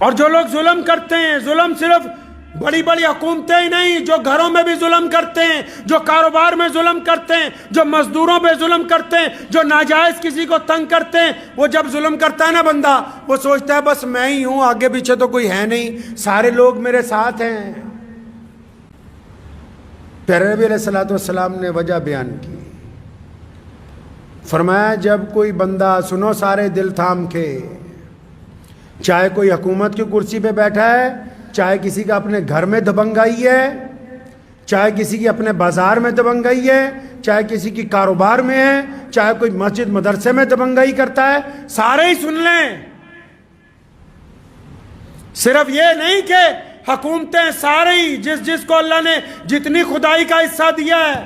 اور جو لوگ ظلم کرتے ہیں، ظلم صرف بڑی بڑی حکومتیں ہی نہیں، جو گھروں میں بھی ظلم کرتے ہیں، جو کاروبار میں ظلم کرتے ہیں، جو مزدوروں پہ ظلم کرتے ہیں، جو ناجائز کسی کو تنگ کرتے ہیں، وہ جب ظلم کرتا ہے نا بندہ، وہ سوچتا ہے بس میں ہی ہوں، آگے پیچھے تو کوئی ہے نہیں، سارے لوگ میرے ساتھ ہیں۔ پیارے نبی علیہ الصلوۃ والسلام نے وجہ بیان کی، فرمایا جب کوئی بندہ، سنو سارے دل تھام کے، چاہے کوئی حکومت کی کرسی پہ بیٹھا ہے، چاہے کسی کا اپنے گھر میں دبنگائی ہے، چاہے کسی کی اپنے بازار میں دبنگائی ہے، چاہے کسی کی کاروبار میں ہے، چاہے کوئی مسجد مدرسے میں دبنگائی کرتا ہے، سارے ہی سن لیں۔ صرف یہ نہیں کہ حکومتیں، سارے ہی، جس کو اللہ نے جتنی خدائی کا حصہ دیا ہے،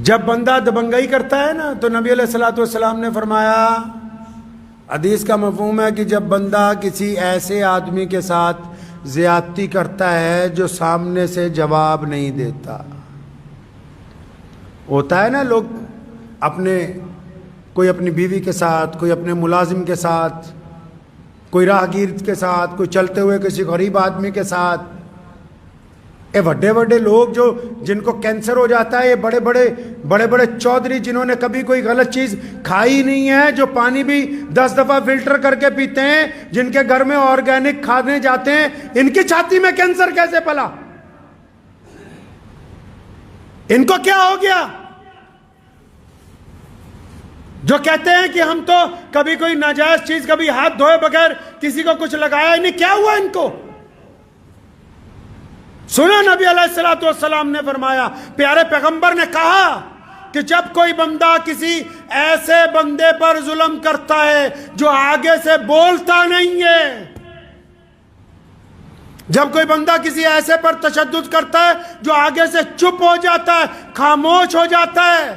جب بندہ دبنگائی کرتا ہے نا تو نبی علیہ الصلوۃ والسلام نے فرمایا، حدیث کا مفہوم ہے کہ جب بندہ کسی ایسے آدمی کے ساتھ زیادتی کرتا ہے جو سامنے سے جواب نہیں دیتا، ہوتا ہے نا لوگ کوئی اپنی بیوی کے ساتھ، کوئی اپنے ملازم کے ساتھ، کوئی راہگیر کے ساتھ، کوئی چلتے ہوئے کسی غریب آدمی کے ساتھ، یہ بڑے بڑے لوگ جن کو کینسر ہو جاتا ہے، یہ بڑے بڑے چودھری جنہوں نے کبھی کوئی غلط چیز کھائی نہیں ہے، جو پانی بھی 10 دفعہ فلٹر کر کے پیتے ہیں، جن کے گھر میں آرگینک کھانے جاتے ہیں، ان کی چھاتی میں کینسر کیسے پلا؟ ان کو کیا ہو گیا؟ جو کہتے ہیں کہ ہم تو کبھی کوئی ناجائز چیز، کبھی ہاتھ دھوئے بغیر کسی کو کچھ لگایا نہیں، کیا ہوا ان کو؟ سنا نبی علیہ الصلوۃ والسلام نے فرمایا، پیارے پیغمبر نے کہا کہ جب کوئی بندہ کسی ایسے بندے پر ظلم کرتا ہے جو آگے سے بولتا نہیں ہے، جب کوئی بندہ کسی ایسے پر تشدد کرتا ہے جو آگے سے چپ ہو جاتا ہے، خاموش ہو جاتا ہے،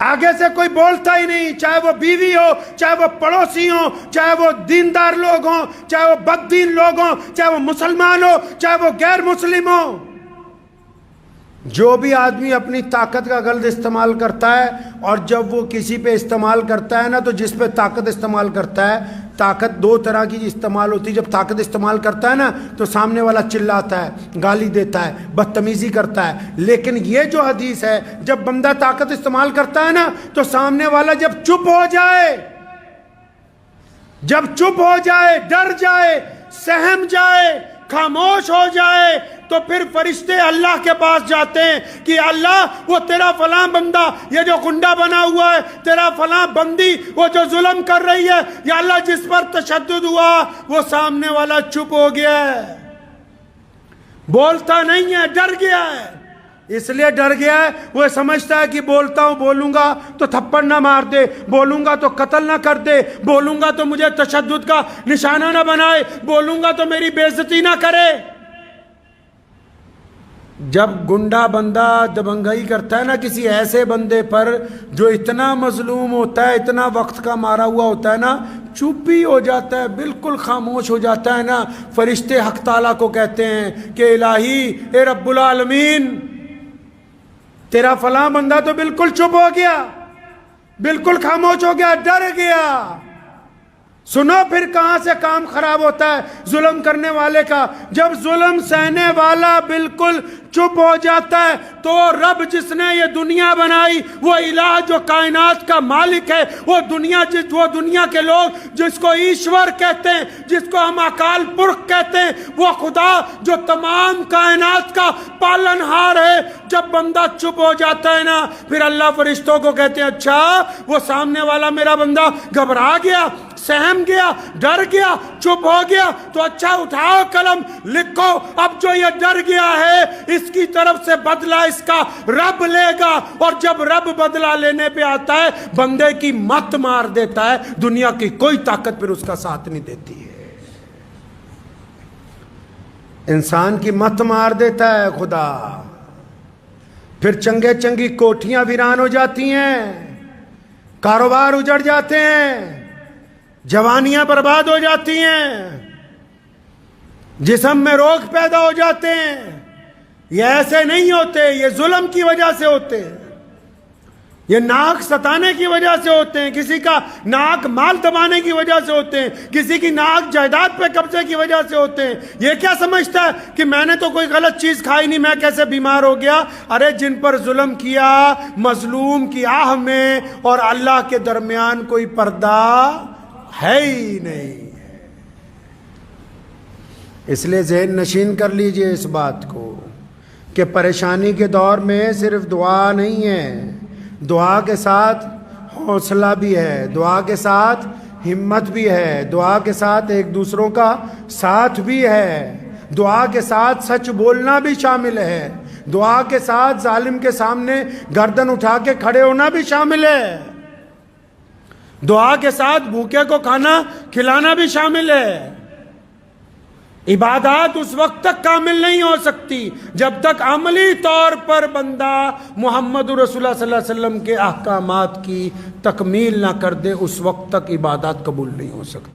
آگے سے کوئی بولتا ہی نہیں، چاہے وہ بیوی ہو، چاہے وہ پڑوسی ہو، چاہے وہ دیندار لوگ ہوں، چاہے وہ بددین لوگ ہوں، چاہے وہ مسلمان ہو، چاہے وہ غیر مسلم ہو، جو بھی آدمی اپنی طاقت کا غلط استعمال کرتا ہے، اور جب وہ کسی پہ استعمال کرتا ہے نا، تو جس پہ طاقت استعمال کرتا ہے، طاقت دو طرح کی استعمال ہوتی ہے۔ جب طاقت استعمال کرتا ہے نا تو سامنے والا چلاتا ہے، گالی دیتا ہے، بدتمیزی کرتا ہے، لیکن یہ جو حدیث ہے، جب بندہ طاقت استعمال کرتا ہے نا تو سامنے والا جب چپ ہو جائے، ڈر جائے، سہم جائے، خاموش ہو جائے، تو پھر فرشتے اللہ کے پاس جاتے ہیں کہ اللہ وہ تیرا فلاں بندہ، یہ جو گنڈا بنا ہوا ہے، تیرا فلاں بندی وہ جو ظلم کر رہی ہے، یا اللہ جس پر تشدد ہوا وہ سامنے والا چپ ہو گیا ہے، بولتا نہیں ہے، ڈر گیا ہے۔ اس لیے ڈر گیا ہے، وہ سمجھتا ہے کہ بولوں گا تو تھپڑ نہ مار دے، بولوں گا تو قتل نہ کر دے، بولوں گا تو مجھے تشدد کا نشانہ نہ بنائے، بولوں گا تو میری بے عزتی نہ کرے۔ جب گنڈا بندہ دبنگائی کرتا ہے نا کسی ایسے بندے پر جو اتنا مظلوم ہوتا ہے، اتنا وقت کا مارا ہوا ہوتا ہے نا، چپ ہی ہو جاتا ہے، بالکل خاموش ہو جاتا ہے نا، فرشتے حق تعالیٰ کو کہتے ہیں کہ الہی، اے رب العالمین، تیرا فلاں بندہ تو بالکل چپ ہو گیا، بالکل خاموش ہو گیا، ڈر گیا۔ سنو پھر کہاں سے کام خراب ہوتا ہے ظلم کرنے والے کا، جب ظلم سہنے والا بالکل چپ ہو جاتا ہے تو رب جس نے یہ دنیا بنائی، وہ الہ جو کائنات کا مالک ہے، وہ دنیا کے لوگ جس کو ایشور کہتے ہیں، جس کو ہم اکال پرخ کہتے ہیں، وہ خدا جو تمام کائنات کا پالنہار ہے، جب بندہ چپ ہو جاتا ہے نا، پھر اللہ فرشتوں کو کہتے ہیں اچھا وہ سامنے والا میرا بندہ گھبرا گیا، سہم گیا، ڈر گیا، چپ ہو گیا، تو اچھا اٹھاؤ قلم، لکھو اب جو یہ ڈر گیا ہے اس کی طرف سے بدلہ اس کا رب لے گا، اور جب رب بدلہ لینے پہ آتا ہے بندے کی مت مار دیتا ہے، دنیا کی کوئی طاقت پھر اس کا ساتھ نہیں دیتی ہے، انسان کی مت مار دیتا ہے خدا، پھر چنگی کوٹھیاں ویران ہو جاتی ہیں، کاروبار اجڑ جاتے ہیں، جوانیاں برباد ہو جاتی ہیں، جسم میں روگ پیدا ہو جاتے ہیں۔ یہ ایسے نہیں ہوتے، یہ ظلم کی وجہ سے ہوتے ہیں۔ یہ ناک ستانے کی وجہ سے ہوتے ہیں، کسی کا ناک مال دبانے کی وجہ سے ہوتے ہیں، کسی کی ناک جائیداد پہ قبضے کی وجہ سے ہوتے ہیں۔ یہ کیا سمجھتا ہے کہ میں نے تو کوئی غلط چیز کھائی نہیں، میں کیسے بیمار ہو گیا؟ ارے جن پر ظلم کیا، مظلوم کی آہ میں اور اللہ کے درمیان کوئی پردہ ہے ہی نہیں۔ اس لیے ذہن نشین کر لیجئے اس بات کو کہ پریشانی کے دور میں صرف دعا نہیں ہے، دعا کے ساتھ حوصلہ بھی ہے، دعا کے ساتھ ہمت بھی ہے، دعا کے ساتھ ایک دوسروں کا ساتھ بھی ہے، دعا کے ساتھ سچ بولنا بھی شامل ہے، دعا کے ساتھ ظالم کے سامنے گردن اٹھا کے کھڑے ہونا بھی شامل ہے، دعا کے ساتھ بھوکے کو کھانا کھلانا بھی شامل ہے۔ عبادات اس وقت تک کامل نہیں ہو سکتی جب تک عملی طور پر بندہ محمد رسول اللہ صلی اللہ علیہ وسلم کے احکامات کی تکمیل نہ کر دے، اس وقت تک عبادات قبول نہیں ہو سکتی۔